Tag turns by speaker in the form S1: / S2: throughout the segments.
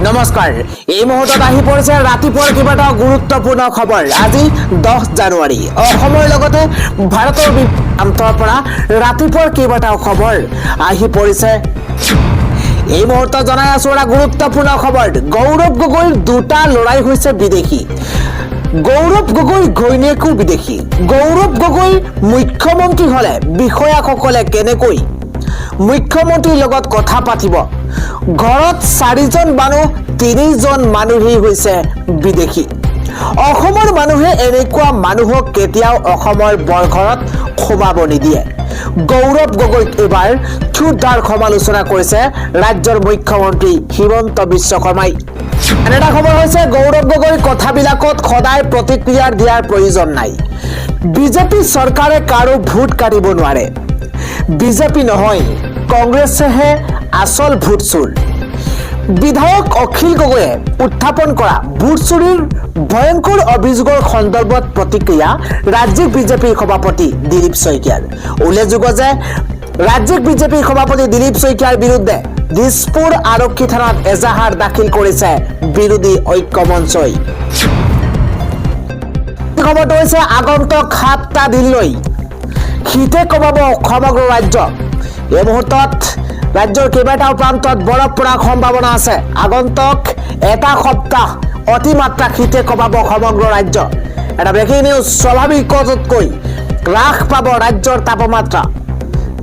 S1: নমস্কাৰ এই মুহূৰ্তত আহি পৰিছে ৰাতিপুৱাৰ কেইবাটাও গুৰুত্বপূৰ্ণ খবৰ। আজি 10 জানুৱাৰী অসমৰ লগতে ভাৰতৰ প্ৰান্তৰ পৰা ৰাতিপুৱাৰ কেইবাটাও খবৰ আহি পৰিছে। এই মুহূৰ্তত জনাই আছো এটা গুৰুত্বপূৰ্ণ খবৰ। গৌৰৱ গগৈৰ দুটা লৰাই হৈছে বিদেশী। গৌৰৱ গগৈৰ ঘৈণীয়েকো বিদেশী। গৌৰৱ গগৈ মুখ্যমন্ত্ৰী হলে বিষয়াসকলে কেনেকৈ মুখ্যমন্ত্ৰীৰ লগত কথা পাতিব? ঘৰত 4জন মানুহ 3জন মানুহেই হৈছে বিদেশী। অসমৰ মানুহে এনেকুৱা মানুহক কেতিয়াও অসমৰ বৰঘৰত সোমাব নিদিয়ে। গৌৰৱ গগৈক এবাৰ ক্ষুদ্ৰ সমালোচনা কৰিছে ৰাজ্যৰ মুখ্যমন্ত্ৰী হিমন্ত বিশ্ব শৰ্মাই। এটা খবৰ হৈছে গৌৰৱ গগৈৰ কথাবিলাকত সদায় প্ৰতিক্ৰিয়া দিয়াৰ প্ৰয়োজন নাই। বিজেপি চৰকাৰে কাৰো ভোট কাটিব নোৱাৰে। বিজেপি নহয় কংগ্ৰেছেহে আচল ভোট চোৰ। বিধায়ক অখিল গগৈয়ে উত্থাপন কৰা ভোট চুৰিৰ ভয়ংকৰ অভিযোগৰ সন্দৰ্ভত প্ৰতিক্ৰিয়া ৰাজ্যিক বিজেপিৰ সভাপতি দিলীপ শইকীয়াৰ। উল্লেখযোগ্য যে ৰাজ্যিক বিজেপিৰ সভাপতি দিলীপ শইকীয়াৰ বিৰুদ্ধে দিছপুৰ আৰক্ষী থানাত এজাহাৰ দাখিল কৰিছে বিৰোধী ঐক্য মঞ্চই। খবৰটো হৈছে আগন্তুক 7টা দিনলৈ শীতে কমাব সমগ্ৰ ৰাজ্য। এই মুহূৰ্তত ৰাজ্যৰ কেইবাটাও প্ৰান্তত বৰফ পৰাৰ সম্ভাৱনা আছে। আগন্তুক এটা সপ্তাহ অতিমাত্ৰা শীতে কমাব সমগ্ৰ ৰাজ্য। এটা ব্ৰেকিং নিউজ। স্বাভাৱিকতকৈ হ্ৰাস পাব ৰাজ্যৰ তাপমাত্ৰা।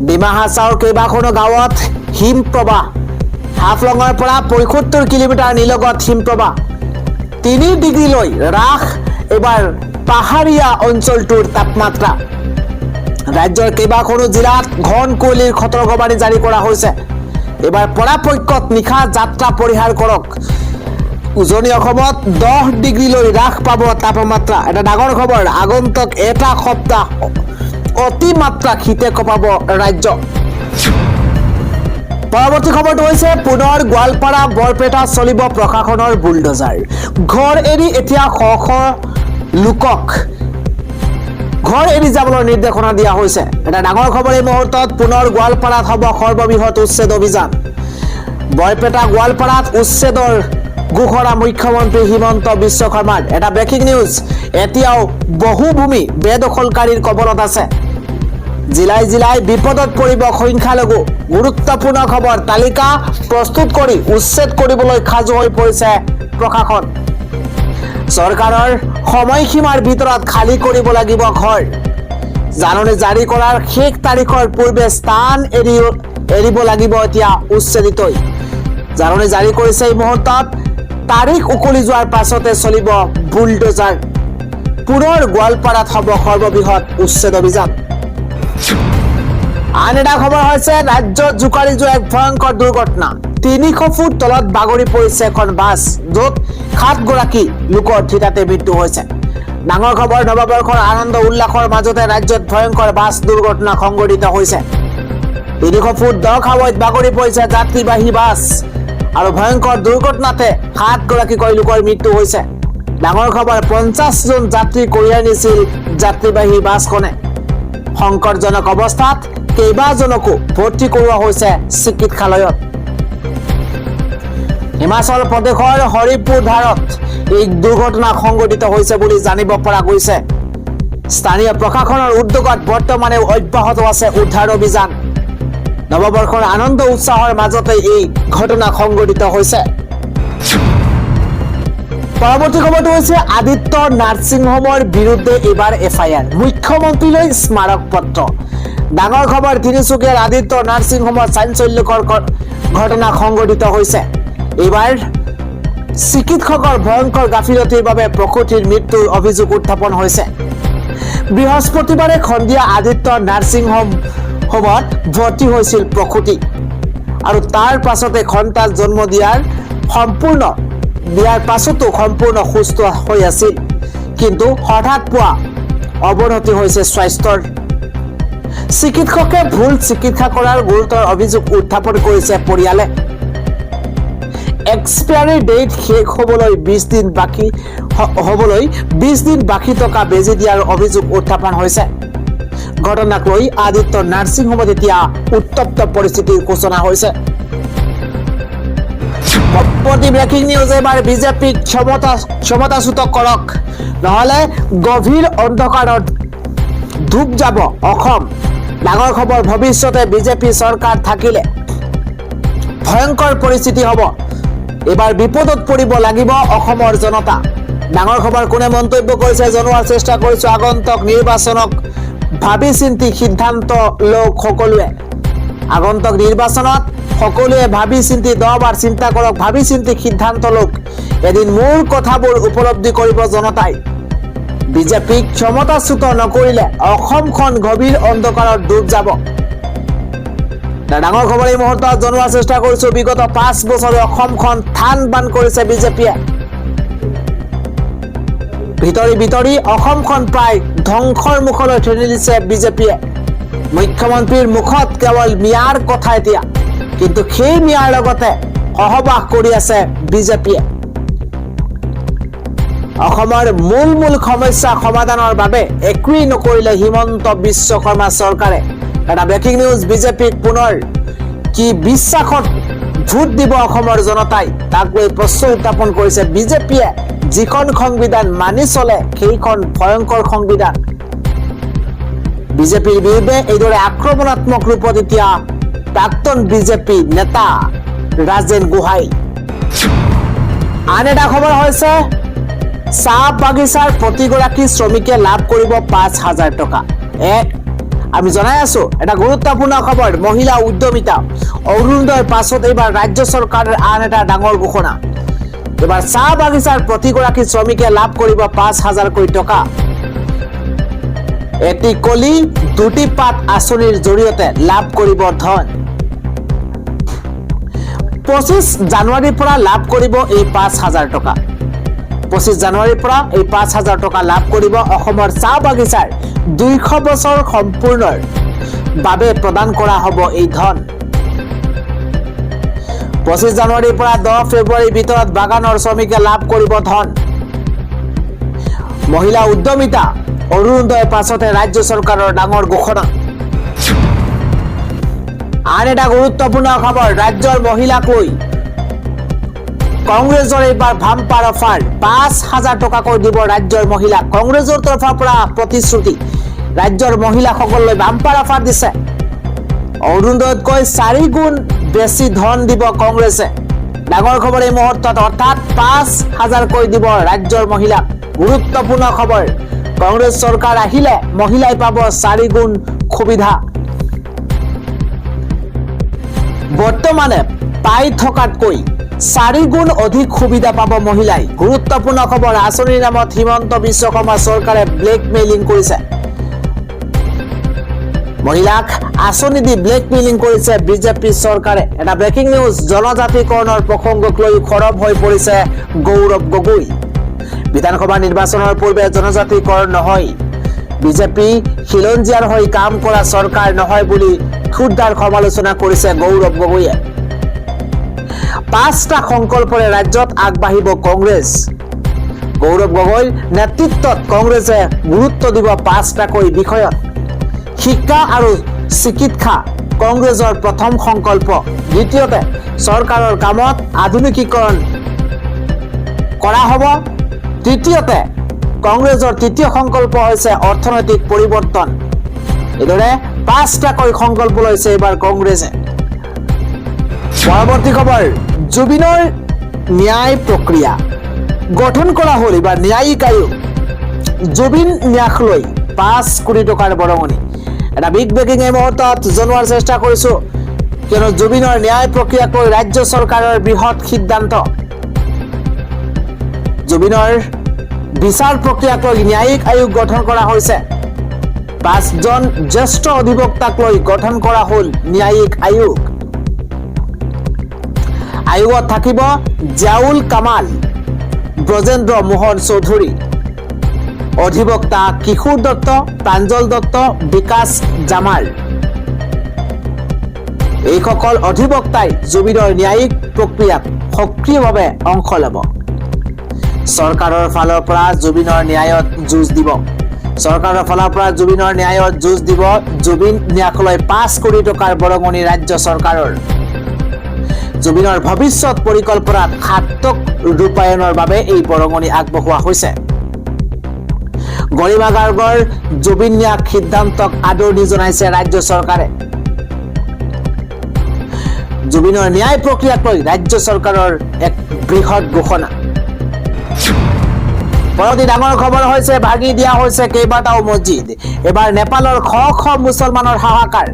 S1: ডিমা হাছাওৰ কেইবাখনো গাঁৱত হিমপ্ৰবাহ। হাফলঙৰ পৰা 75 কিলোমিটাৰ নিলগত হিমপ্ৰবাহ। 3 ডিগ্ৰীলৈ হ্ৰাস এবাৰ পাহাৰীয়া অঞ্চলটোৰ তাপমাত্ৰা। ৰাজ্যৰ কেইবাখনো জিলাত ঘন কুঁৱলীৰ সতৰ্কবাণী জাৰি কৰা হৈছে। এবাৰ পৰাপক্ষত নিশা যাত্ৰা পৰিহাৰ কৰক। উজনি অসমত 10 ডিগ্ৰীলৈ হ্ৰাস পাব তাপমাত্ৰা। এটা ডাঙৰ খবৰ। আগন্তুক এটা সপ্তাহ অতিমাত্ৰা শীতে কঁপাব ৰাজ্য। পৰৱৰ্তী খবৰটো হৈছে পুনৰ গোৱালপাৰা বৰপেটা চলিব প্ৰশাসনৰ বুলডোজাৰ। ঘৰ এৰি এতিয়া শ শ লোকক ঘৰ এৰি যাবলৈ নিৰ্দেশনা দিয়া হৈছে। এটা ডাঙৰ খবৰ। এই মুহূৰ্তত পুনৰ গোৱালপাৰাত হ'ব সৰ্ববৃহৎ উচ্ছেদ অভিযান। বৰপেটা গোৱালপাৰাত উচ্ছেদৰ ঘোষণা মুখ্যমন্ত্ৰী হিমন্ত বিশ্ব শৰ্মাৰ। এটা ব্ৰেকিং নিউজ। এতিয়াও বহু ভূমি বেদখলকাৰীৰ কবলত আছে। জিলাই জিলাই বিপদত পৰিব সংখ্যালঘু। গুৰুত্বপূৰ্ণ খবৰ। তালিকা প্ৰস্তুত কৰি উচ্ছেদ কৰিবলৈ সাজু হৈ পৰিছে প্ৰশাসন। চৰকাৰৰ সময়সীমাৰ ভিতৰত খালী কৰিব লাগিব ঘৰ। জাননী জাৰি কৰাৰ শেষ তাৰিখৰ পূৰ্বে স্থান এৰিব লাগিব এতিয়া উচ্ছেদিতই। জাননী জাৰি কৰিছে এই মুহূৰ্তত। তাৰিখ উকলি যোৱাৰ পাছতে চলিব বুলডোজাৰ। পুনৰ গোৱালপাৰাত হ'ব সৰ্ববৃহৎ উচ্ছেদ অভিযান। আন এটা খবৰ হৈছে ৰাজ্যত জোকাৰি যোৱা এক ভয়ংকৰ দুৰ্ঘটনা। 300 ফুট তলত বাগৰি পৰিছে এখন বাছ, য'ত 7 গৰাকী লোকৰ থিতাতে মৃত্যু হৈছে। ডাঙৰ খবৰ। নৱবৰ্ষৰ আনন্দ উল্লাসৰ মাজতে ৰাজ্যত ভয়ংকৰ বাছ দুৰ্ঘটনা সংঘটিত হৈছে। 300 ফুট দ খাৱৈত বাগৰি পৰিছে যাত্ৰীবাহী বাছ আৰু ভয়ংকৰ দুৰ্ঘটনাতে 7 গৰাকীকৈ লোকৰ মৃত্যু হৈছে। ডাঙৰ খবৰ। 50জন যাত্ৰী কঢ়িয়াই নিছিল যাত্ৰীবাহী বাছখনে। সংকটজনক অৱস্থাত কেইবাজনকো ভৰ্তি কৰোৱা হৈছে চিকিৎসালয়ত। হিমাচল প্ৰদেশৰ হৰিপুৰ ধাৰত এই দুৰ্ঘটনা সংঘটিত হৈছে বুলি জানিব পৰা গৈছে। স্থানীয় প্ৰশাসনৰ উদ্যোগত বৰ্তমানে অব্যাহত আছে উদ্ধাৰ অভিযান। নৱবৰ্ষৰ আনন্দ উৎসাহৰ মাজতে এই ঘটনা সংঘটিত হৈছে। পৰৱৰ্তী খবৰটো হৈছে আদিত্য নাৰ্ছিং হোমৰ বিৰুদ্ধে এইবাৰ FIR। মুখ্যমন্ত্ৰীলৈ স্মাৰক পত্ৰ। ডাঙৰ খবৰ। তিনিচুকীয়াৰ আদিত্য নাৰ্ছিং হোমত চাঞ্চল্যকৰ ঘটনা সংঘটিত হৈছে। এইবাৰ চিকিৎসকৰ ভয়ংকৰ গাফিলতিৰ বাবে প্ৰসূতিৰ মৃত্যুৰ অভিযোগ উত্থাপন হৈছে। বৃহস্পতিবাৰে সন্ধিয়া আদিত্য নাৰ্ছিং হোমত ভৰ্তি হৈছিল প্ৰসূতি আৰু তাৰ পাছতে সন্তান জন্ম দিয়াৰ পাছতো সম্পূৰ্ণ সুস্থ হৈ আছিল। কিন্তু হঠাৎ পোৱা অৱনতি হৈছে স্বাস্থ্যৰ। চিকিৎসকে ভুল চিকিৎসা কৰাৰ গুৰুতৰ অভিযোগ উত্থাপন কৰিছে পৰিয়ালে। এক্সপায়াৰী ডেট শেষ হ'বলৈ 20 দিন বাকী থকা বেজী দিয়াৰ অভিযোগ উত্থাপন হৈছে। ঘটনাক লৈ আদিত্য নাৰ্ছিং হোমত এতিয়া উত্তপ্ত পৰিস্থিতিৰ সূচনা হৈছে। পৰৱৰ্তী ব্ৰেকিং নিউজ এবাৰ বিজেপিক ক্ষমতাচ্যুত কৰক নহলে গভীৰ অন্ধকাৰত ডুব যাব অসম ডাঙৰ খবৰ ভৱিষ্যতে বিজেপি চৰকাৰ থাকিলে ভয়ংকৰ পৰিস্থিতি হ'ব এবাৰ বিপদত পৰিব লাগিব অসমৰ জনতা ডাঙৰ খবৰ কোনে মন্তব্য কৰিছে জনোৱাৰ চেষ্টা কৰিছো আগন্তুক নিৰ্বাচনক ভাবি চিন্তি সিদ্ধান্ত লওক সকলোৱে আগন্তুক নিৰ্বাচনত সকলোৱে ভাবি চিন্তি 10 বাৰ চিন্তা কৰক ভাবি চিন্তি সিদ্ধান্ত লওক এদিন মূল কথাবোৰ উপলব্ধি কৰিব জনতাই বিজেপিক ক্ষমতাচ্যুত নকৰিলে অসমখন গভীৰ অন্ধকাৰত ডুব যাব ডাঙৰ খবৰ এই মুহূৰ্তত জনোৱাৰ চেষ্টা কৰিছো বিগত 5 বছৰে অসমখন থান বান কৰিছে বিজেপিয়ে ভিতৰি অসমখন প্ৰায় ধ্বংসৰ মুখলৈ ঠেলি দিছে বিজেপিয়ে মুখ্যমন্ত্ৰীৰ মুখত কেৱল মিয়াৰ কথা এতিয়া কিন্তু সেই মিয়াৰ লগতে সহবাস কৰি আছে বিজেপিয়ে অসমৰ মূল সমস্যা সমাধানৰ বাবে একোৱেই নকৰিলে হিমন্ত বিশ্ব শৰ্মা চৰকাৰে এটা ব্ৰেকিং নিউজ বিজেপিক পুনৰ কি বিশ্বাসত ভোট দিব অসমৰ জনতাই তাক লৈ প্ৰশ্ন উত্থাপন কৰিছে বিজেপিয়ে যিখন সংবিধান মানি চলে সেইখন ভয়ংকৰ সংবিধান বিজেপিৰ বিৰুদ্ধে এইদৰে আক্ৰমণাত্মক ৰূপত এতিয়া প্ৰাক্তন বিজেপি নেতা ৰাজেন গোহাঁই আন এটা খবৰ হৈছে চাহ বাগিচাৰ প্ৰতিগৰাকী শ্ৰমিকে লাভ কৰিব 5,000 টকা আমি জনাই আছো এটা গুৰুত্বপূৰ্ণ খবৰ মহিলা উদ্যমিতা অৰুণোদয়ৰ পাছত এইবাৰ ৰাজ্য চৰকাৰৰ আন এটা ডাঙৰ ঘোষণা এবাৰ চাহ বাগিচাৰ প্ৰতিগৰাকী শ্ৰমিকে লাভ কৰিব 5,000 টকা এটি কলি দুটি পাত আঁচনিৰ জৰিয়তে লাভ কৰিব ধন 25 জানুৱাৰীৰ পৰা লাভ কৰিব এই 5,000 টকা 25 জানুৱাৰীৰ পৰা এই 5,000 টকা লাভ কৰিব অসমৰ চাহ বাগিচাৰ 200 বছৰ সম্পূৰ্ণৰ বাবে প্ৰদান কৰা হ'ব এই ধন 25 জানুৱাৰীৰ পৰা 10 ফেব্ৰুৱাৰীৰ ভিতৰত বাগানৰ শ্ৰমিকে লাভ কৰিব ধন মহিলা উদ্যমিতা অৰুণোদয়ৰ পাছতে ৰাজ্য চৰকাৰৰ ডাঙৰ ঘোষণা আন এটা গুৰুত্বপূৰ্ণ খবৰ ৰাজ্যৰ মহিলাক লৈ কংগ্ৰেছৰ এইবাৰ ভাম্পাৰ অফাৰ 5,000 টকাকৈ দিব ৰাজ্যৰ মহিলাক কংগ্ৰেছৰ তৰফৰ পৰা প্ৰতিশ্ৰুতি ৰাজ্যৰ মহিলাসকললৈ ভাম্পাৰ অফাৰ দিছে অৰুণোদয়তকৈ 4 গুণ বেছি ধন দিব কংগ্ৰেছে ডাঙৰ খবৰ এই মুহূৰ্তত অৰ্থাৎ 5,000 কৈ দিব ৰাজ্যৰ মহিলাক গুৰুত্বপূৰ্ণ খবৰ কংগ্ৰেছ চৰকাৰ আহিলে মহিলাই পাব 4 গুণ সুবিধা বৰ্তমানে পাই থকাতকৈ 4 গুণ অধিক সুবিধা পাব মহিলাই গুৰুত্বপূৰ্ণ খবৰ আঁচনিৰ নামত হিমন্ত বিশ্ব শৰ্মা চৰকাৰে ব্লেকমেইলিং কৰিছে মহিলাক আঁচনি দি ব্লেকমেইলিং কৰিছে বিজেপি চৰকাৰে এটা ব্ৰেকিং নিউজ জনজাতিকৰণৰ প্ৰসংগক লৈ খৰব হৈ পৰিছে গৌৰৱ গগৈ বিধানসভা নিৰ্বাচনৰ পূৰ্বে জনজাতিকৰণ নহয় বিজেপি খিলঞ্জীয়াৰ হৈ কাম কৰা চৰকাৰ নহয় বুলি ক্ষুদ্ৰ সমালোচনা কৰিছে গৌৰৱ গগৈয়ে 5টা সংকল্পৰে ৰাজ্যত আগবাঢ়িব কংগ্ৰেছ গৌৰৱ গগৈৰ নেতৃত্বত কংগ্ৰেছে গুৰুত্ব দিব 5টাকৈ বিষয়ত শিক্ষা আৰু চিকিৎসা কংগ্ৰেছৰ প্ৰথম সংকল্প দ্বিতীয়তে চৰকাৰৰ কামত আধুনিকীকৰণ কৰা হ'ব তৃতীয়তে কংগ্ৰেছৰ তৃতীয় সংকল্প হৈছে অৰ্থনৈতিক পৰিৱৰ্তন এইদৰে 5টাকৈ সংকল্প লৈছে এবাৰ কংগ্ৰেছে পৰৱৰ্তী খবৰ জুবিনৰ ন্যায় প্ৰক্ৰিয়া গঠন কৰা হ'ল এবাৰ ন্যায়িক আয়োগ জুবিন ন্যায়ক লৈ 5 কোটি টকাৰ বৰঙণি এটা বিগ ব্ৰেকিং এই মুহূৰ্তত জনোৱাৰ চেষ্টা কৰিছো কিয়নো জুবিনৰ ন্যায় প্ৰক্ৰিয়াক লৈ ৰাজ্য চৰকাৰৰ বৃহৎ সিদ্ধান্ত জুবিনৰ বিচাৰ প্ৰক্ৰিয়াক লৈ ন্যায়িক আয়োগ গঠন কৰা হৈছে 5 জন জ্যেষ্ঠ অধিবক্তাক লৈ গঠন কৰা হ'ল ন্যায়িক আয়োগ আয়োগত থাকিব জাউল কামাল ব্ৰজেন্দ্ৰ মোহন চৌধুৰী অধিবক্তা কিশোৰ দত্ত প্ৰাঞ্জল দত্ত বিকাশ জামাল এইসকল অধিবক্তাই জুবিনৰ ন্যায়িক প্ৰক্ৰিয়াত সক্ৰিয়ভাৱে অংশ ল'ব চৰকাৰৰ ফালৰ পৰা জুবিনৰ ন্যায়ত যুঁজ দিব চৰকাৰৰ ফালৰ পৰা জুবিনৰ ন্যায়ত যুঁজ দিব জুবিন ন্যায়ক লৈ 5 কোটি টকাৰ বৰঙণি ৰাজ্য চৰকাৰৰ জুবিনৰ ভৱিষ্যত পৰিকল্পনাত সাৰ্থক ৰূপায়ণৰ বাবে এই বৰঙণি আগবঢ়োৱা হৈছে। গৰিমা গাৰ্গৰ জুবিন ন্যাস সিদ্ধান্তক আদৰণি জনাইছে ৰাজ্য চৰকাৰে। জুবিনৰ ন্যায় প্ৰক্ৰিয়াক লৈ ৰাজ্য চৰকাৰৰ এক বৃহৎ ঘোষণা। পৰৱৰ্তী ডাঙৰ খবৰ হৈছে ভাগি দিয়া হৈছে কেইবাটাও মছজিদ। এবাৰ নেপালৰ শ শ মুছলমানৰ হাহাকাৰ।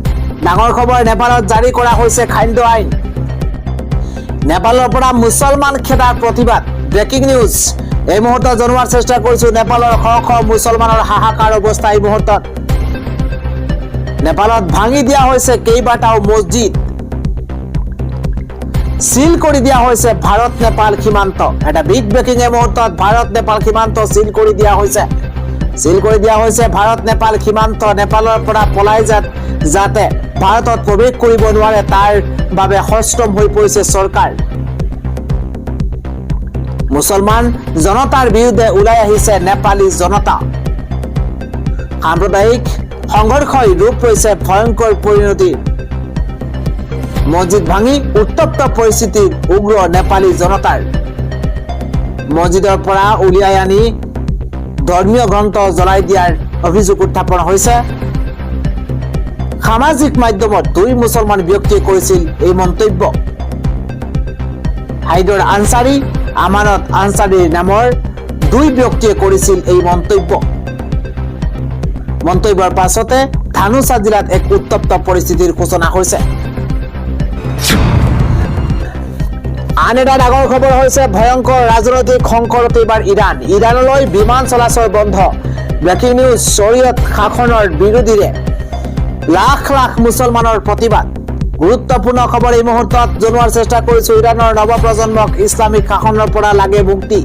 S1: ডাঙৰ খবৰ, নেপালত জাৰি কৰা হৈছে খাদ্য আইন। নেপালৰ পৰা মুছলমান খেদাৰ প্ৰতিবাদ। ব্ৰেকিং নিউজ এই মুহূৰ্তত জনোৱাৰ চেষ্টা কৰিছো। নেপালৰ শ শ মুছলমানৰ হাহাকাৰ অৱস্থা এই মুহূৰ্তত। নেপালত ভাঙি দিয়া হৈছে কেইবাটাও মছজিদ। সিল কৰি দিয়া হৈছে ভাৰত নেপাল সীমান্ত। এটা বিগ ব্ৰেকিং এই মুহূৰ্তত। ভাৰত নেপাল সীমান্ত সিল কৰি দিয়া হৈছে। সিল কৰি দিয়া হৈছে ভাৰত নেপাল সীমান্ত। নেপালৰ পৰা পলাই যাতে ভাৰতত প্ৰৱেশ কৰিব নোৱাৰে তাৰ বাবে সষ্টম হৈ পৰিছে চৰকাৰ। মুছলমান জনতাৰ বিৰুদ্ধে ওলাই আহিছে নেপালী জনতা। সাম্প্ৰদায়িক সংঘৰ্ষই ৰূপ লৈছে ভয়ংকৰ পৰিণতিৰ। মছজিদ ভাঙি উত্তপ্ত পৰিস্থিতিত উগ্ৰ নেপালী জনতাৰ। মছজিদৰ পৰা উলিয়াই আনি ধৰ্মীয় গ্ৰন্থ জ্বলাই দিয়াৰ অভিযোগ উত্থাপন হৈছে। সামাজিক মাধ্যমত দুই মুছলমান ব্যক্তিয়ে কৰিছিল এই মন্তব্য। হাইদৰ আনচাৰী, আমানত আনচাৰী নামৰ দুই ব্যক্তিয়ে কৰিছিল এই মন্তব্য। মন্তব্যৰ পাছতে ধানুচা জিলাত এক উত্তপ্ত পৰিস্থিতিৰ সূচনা হৈছে। আন এটা ডাঙৰ খবৰ হৈছে ভয়ংকৰ ৰাজনৈতিক সংকটত এইবাৰ ইৰাণ। ইৰাণলৈ বিমান চলাচল বন্ধ। ব্ৰেকিং নিউজ, শৰীয়ত শাসনৰ বিৰোধীৰে লাখ লাখ মুছলমানৰ প্ৰতিবাদ। গুৰুত্বপূৰ্ণ খবৰ এই মুহূৰ্তত জনোৱাৰ চেষ্টা কৰিছো। ইৰাণৰ নৱপ্ৰজন্মক ইছলামিক শাসনৰ পৰা লাগে মুক্তি।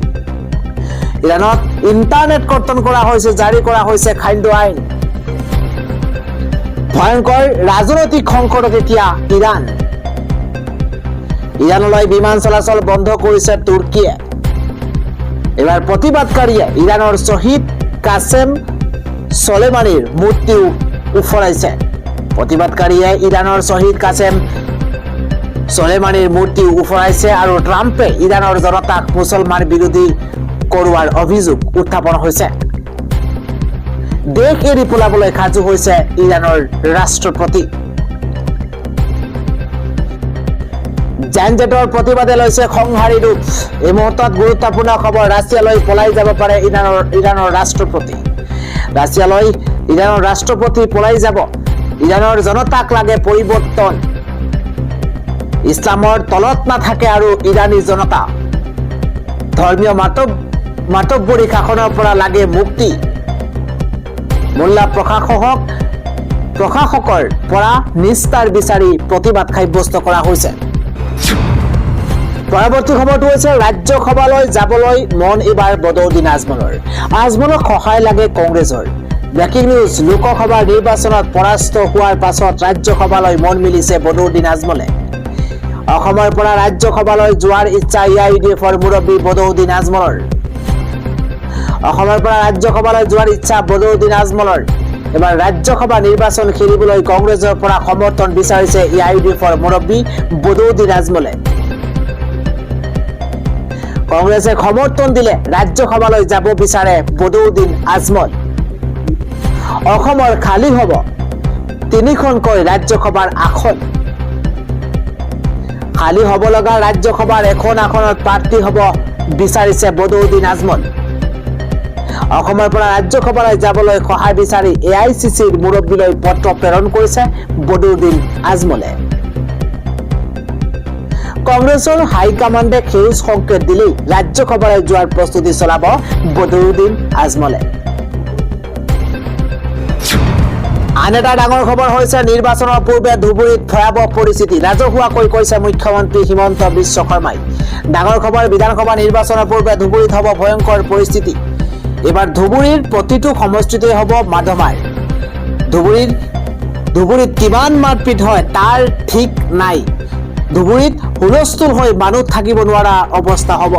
S1: ইৰাণত ইণ্টাৰনেট কৰ্তন কৰা হৈছে, জাৰি কৰা হৈছে খাদ্য আইন। ভয়ংকৰ ৰাজনৈতিক সংকটত এতিয়া ইৰাণ। ইৰাণলৈ বিমান চলাচল বন্ধ কৰিছে তুৰ্কীয়ে। এবাৰ প্ৰতিবাদকাৰীয়ে ইৰাণৰ শ্বহীদ কাছেম ছলেমানীৰ মূৰ্তি উফৰাইছে। প্ৰতিবাদকাৰীয়ে ইৰাণৰ শ্বহীদ কাছেম ছলেমানীৰ মূৰ্তি উফৰাইছে আৰু ট্ৰাম্পে ইৰাণৰ জনতাক মুছলমান বিৰোধী কৰোৱাৰ অভিযোগ উত্থাপন হৈছে। দেশ এৰি পলাবলৈ সাজু হৈছে ইৰাণৰ ৰাষ্ট্ৰপতি। যানজঁটৰ প্ৰতিবাদে লৈছে সংহাৰী ৰূপ। এই মুহূৰ্তত গুৰুত্বপূৰ্ণ খবৰ, ৰাছিয়ালৈ পলাই যাব পাৰে ইৰাণৰ ৰাষ্ট্ৰপতি। ৰাছিয়ালৈ ইৰাণৰ ৰাষ্ট্ৰপতি পলাই যাব। ইৰাণৰ জনতাক লাগে পৰিৱৰ্তন। ইছলামৰ তলত নাথাকে আৰু ইৰাণী জনতা। ধৰ্মীয় মাতব্বৰী শাসনৰ পৰা লাগে মুক্তি। মোল্লা প্ৰশাসকৰ পৰা নিস্তাৰ বিচাৰি প্ৰতিবাদ সাব্যস্ত কৰা হৈছে। পৰৱৰ্তী খবৰটো হৈছে ৰাজ্যসভালৈ যাবলৈ মন এইবাৰ বদৰুদ্দিন আজমলৰ। আজমলক সহায় লাগে কংগ্ৰেছৰ। ব্ৰেকিং নিউজ, লোকসভাৰ নিৰ্বাচনত পৰাস্ত হোৱাৰ পাছত ৰাজ্যসভালৈ মন মিলিছে বদৰুদ্দিন আজমলে। অসমৰ পৰা ৰাজ্যসভালৈ যোৱাৰ ইচ্ছা এআইইউডিএফৰ মুৰব্বী বদৰুদ্দিন আজমলৰ। অসমৰ পৰা ৰাজ্যসভালৈ যোৱাৰ ইচ্ছা বদৰুদ্দিন আজমলৰ। এবাৰ ৰাজ্যসভা নিৰ্বাচন খেলিবলৈ কংগ্ৰেছৰ পৰা সমৰ্থন বিচাৰিছে এআইইউডিএফৰ মুৰব্বী বদৰুদ্দিন আজমলে। কংগ্ৰেছে সমৰ্থন দিলে ৰাজ্যসভালৈ যাব বিচাৰে বদৰুদ্দিন আজমল। অসমৰ খালী হ'ব 3খনকৈ ৰাজ্যসভাৰ আসন। খালী হ'ব লগা ৰাজ্যসভাৰ এখন আসনত প্ৰাৰ্থী হ'ব বিচাৰিছে বদৰুদ্দিন আজমল। অসমৰ পৰা ৰাজ্যসভালৈ যাবলৈ সহায় বিচাৰি এআইচিচিৰ মুৰব্বীলৈ পত্ৰ প্ৰেৰণ কৰিছে বদৰুদ্দিন আজমলে। কংগ্ৰেছৰ হাইকমাণ্ডে সেউজ সংকেত দিলেই ৰাজ্যসভালৈ যোৱাৰ প্ৰস্তুতি চলাব বদৰুদ্দিন আজমলে। আন এটা ডাঙৰ খবৰ হৈছে নিৰ্বাচনৰ পূৰ্বে ধুবুৰীত ভয়াৱহ পৰিস্থিতি। ৰাজহুৱাকৈ কৈছে মুখ্যমন্ত্ৰী হিমন্ত বিশ্ব শৰ্মাই। ডাঙৰ খবৰ, বিধানসভা নিৰ্বাচনৰ পূৰ্বে ধুবুৰীত হ'ব ভয়ংকৰ পৰিস্থিতি। এবাৰ ধুবুৰীৰ প্ৰতিটো সমষ্টিতে হ'ব মাধমাৰ। ধুবুৰীত কিমান মাৰপিট হয় তাৰ ঠিক নাই। ধুবুৰীত হুলস্থুল হৈ মানুহ থাকিব নোৱাৰা অৱস্থা হ'ব।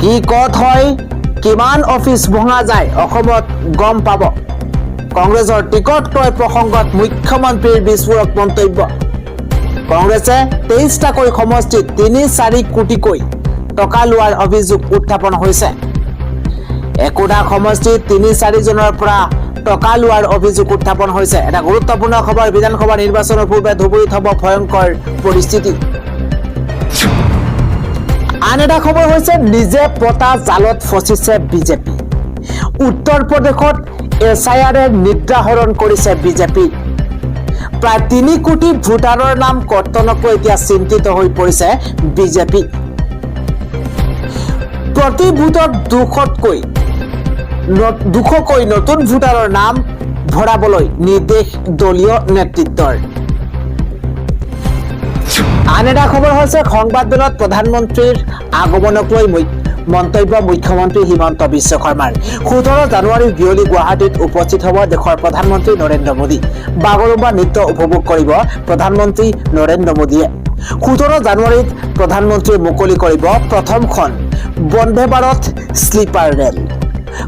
S1: কি ক'ত হয়, কিমান অফিচ ভঙা যায় অসমত গম পাব। কংগ্ৰেছৰ টিকট ক্ৰয় প্ৰসংগত মুখ্যমন্ত্ৰীৰ বিস্ফোৰক মন্তব্য। কংগ্ৰেছে 23টাকৈ সমষ্টিত 3-4 কোটিকৈ টকা লোৱাৰ অভিযোগ উত্থাপন হৈছে। একোটা সমষ্টিত 3-4 জনৰ পৰা টকা লোৱাৰ অভিযোগ উত্থাপন হৈছে। এটা গুৰুত্বপূৰ্ণ খবৰ, বিধানসভা নিৰ্বাচনৰ পূৰ্বে ধুবুৰীত হ'ব ভয়ংকৰ পৰিস্থিতি। আন এটা খবৰ হৈছে নিজে পতা জালত ফচিছে বিজেপি। উত্তৰ প্ৰদেশত SIR-এ নিদ্ৰাহৰণ কৰিছে বিজেপি। প্ৰায় 3 কোটি ভোটাৰৰ নাম কৰ্তনকৈ এতিয়া চিন্তিত হৈ পৰিছে বিজেপি। প্ৰতি ভোটত 200কৈ নতুন ভোটাৰৰ নাম ভৰাবলৈ নিৰ্দেশ দলীয় নেতৃত্বৰ। আন এটা খবৰ হৈছে সংবাদ মেলত প্ৰধানমন্ত্ৰীৰ আগমনক লৈ মন্তব্য মুখ্যমন্ত্ৰী হিমন্ত বিশ্ব শৰ্মাৰ। 17 জানুৱাৰীৰ বিয়লি গুৱাহাটীত উপস্থিত হ'ব দেশৰ প্ৰধানমন্ত্ৰী নৰেন্দ্ৰ মোদী। বাগৰুম্বা নৃত্য উপভোগ কৰিব প্ৰধানমন্ত্ৰী নৰেন্দ্ৰ মোদীয়ে। 17 জানুৱাৰীত প্ৰধানমন্ত্ৰীয়ে মুকলি কৰিব প্ৰথমখন বন্দে ভাৰত শ্লিপাৰ ৰেল।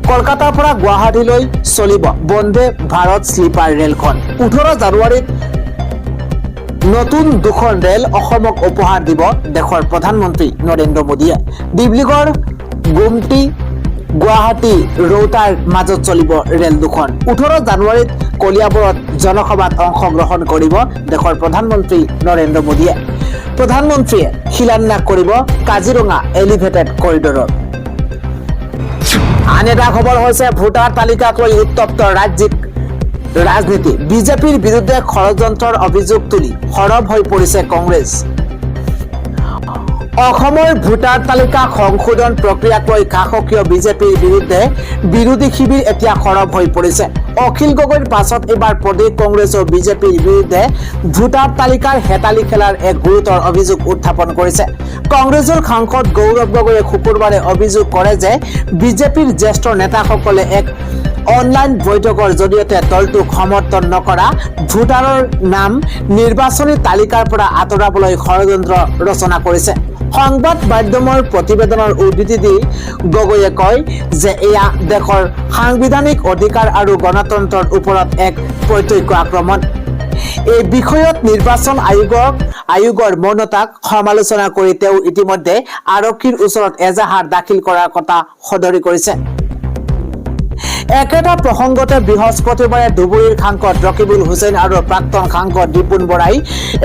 S1: কলকাতাৰ পৰা গুৱাহাটীলৈ চলিব বন্দে ভাৰত শ্লিপাৰ ৰেলখন। 18 জানুৱাৰীত নতুন 2খন ৰেল অসমক উপহাৰ দিব দেশৰ প্ৰধানমন্ত্ৰী নৰেন্দ্ৰ মোদীয়ে। ডিব্ৰুগড় গুমটি গুৱাহাটী ৰৌতাৰ মাজত চলিব ৰেল 2খন। 18 জানুৱাৰীত কলিয়াবৰত জনসভাত অংশগ্ৰহণ কৰিব দেশৰ প্ৰধানমন্ত্ৰী নৰেন্দ্ৰ মোদীয়ে। প্ৰধানমন্ত্ৰীয়ে শিলান্যাস কৰিব কাজিৰঙা এলিভেটেড কৰিডৰৰ। আন এটা খবৰ হৈছে ভোটাৰ তালিকাক লৈ উত্তপ্ত ৰাজ্যিক ৰাজনীতি। বিজেপিৰ বিৰুদ্ধে ষড়যন্ত্ৰৰ অভিযোগ তুলি সৰব হৈ পৰিছে কংগ্ৰেছ। অসমৰ ভোটাৰ তালিকা সংশোধন প্ৰক্ৰিয়াক লৈ শাসকীয় বিজেপিৰ বিৰুদ্ধে বিৰোধী শিবিৰ এতিয়া সৰব হৈ পৰিছে। অখিল গগৈৰ পাছত এইবাৰ প্ৰদেশ কংগ্ৰেছ আৰু বিজেপিৰ বিৰুদ্ধে ভোটাৰ তালিকাৰ হেতালি খেলাৰ এক গুৰুতৰ অভিযোগ উত্থাপন কৰিছে। কংগ্ৰেছৰ সাংসদ গৌৰৱ গগৈয়ে শুকুৰবাৰে অভিযোগ কৰে যে বিজেপিৰ জ্যেষ্ঠ নেতাসকলে এক অনলাইন বৈঠকৰ জৰিয়তে দলটোক সমৰ্থন নকৰা ভোটাৰৰ নাম নিৰ্বাচনী তালিকাৰ পৰা আঁতৰাবলৈ ষড়যন্ত্ৰ ৰচনা কৰিছে। সংবাদ মাধ্যমৰ প্ৰতিবেদনৰ উদ্ধৃতি দি গগৈয়ে কয় যে এয়া দেশৰ সাংবিধানিক অধিকাৰ আৰু গণতন্ত্ৰৰ ওপৰত এক প্ৰত্যক্ষ আক্ৰমণ। এই বিষয়ত নিৰ্বাচন আয়োগৰ মৌনতাক সমালোচনা কৰি তেওঁ ইতিমধ্যে আৰক্ষীৰ ওচৰত এজাহাৰ দাখিল কৰাৰ কথা সদৰি কৰিছে। একেটা প্ৰসংগতে বৃহস্পতিবাৰে ধুবুৰীৰ সাংসদ ৰকিবুল হুছেইন আৰু প্ৰাক্তন সাংসদ ৰিপুণ বৰাই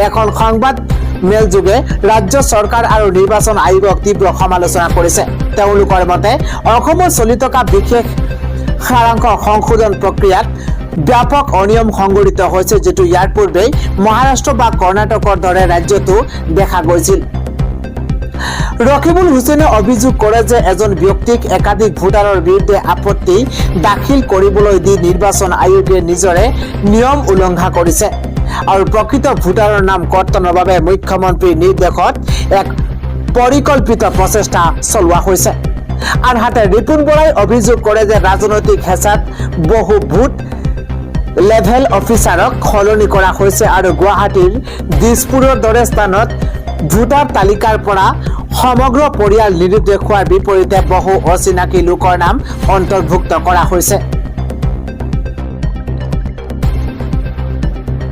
S1: এখন সংবাদ মেলযোগে ৰাজ্য চৰকাৰ আৰু নিৰ্বাচন আয়োগক তীব্ৰ সমালোচনা কৰিছে। তেওঁলোকৰ মতে অসমত চলি থকা বিশেষ সাৰাংশ সংশোধন প্ৰক্ৰিয়াত ব্যাপক অনিয়ম সংঘটিত হৈছে, যিটো ইয়াৰ পূৰ্বে মহাৰাষ্ট্ৰ বা কৰ্ণাটকৰ দৰে ৰাজ্যতো দেখা গৈছিল। ৰকিবুল হুছেইনে অভিযোগ কৰে যে এজন ব্যক্তিক একাধিক ভোটাৰৰ বিৰুদ্ধে আপত্তি দাখিল কৰিবলৈ দি নিৰ্বাচন আয়োগে নিজৰে নিয়ম উলংঘা কৰিছে আৰু প্ৰকৃত ভোটাৰৰ নাম কৰ্তনৰ বাবে মুখ্যমন্ত্ৰীৰ নিৰ্দেশত এক পৰিকল্পিত প্ৰচেষ্টা চলোৱা হৈছে। আনহাতে ৰিপুণ বৰাই অভিযোগ কৰে যে ৰাজনৈতিক হেঁচাত বহু বুথ লেভেল অফিচাৰক সলনি কৰা হৈছে আৰু গুৱাহাটীৰ দিছপুৰৰ দৰে স্থানত ভোটাৰ তালিকাৰ পৰা সমগ্ৰ পৰিয়াল নিৰুদ্দেশ হোৱাৰ বিপৰীতে বহু অচিনাকি লোকৰ নাম অন্তৰ্ভুক্ত কৰা হৈছে।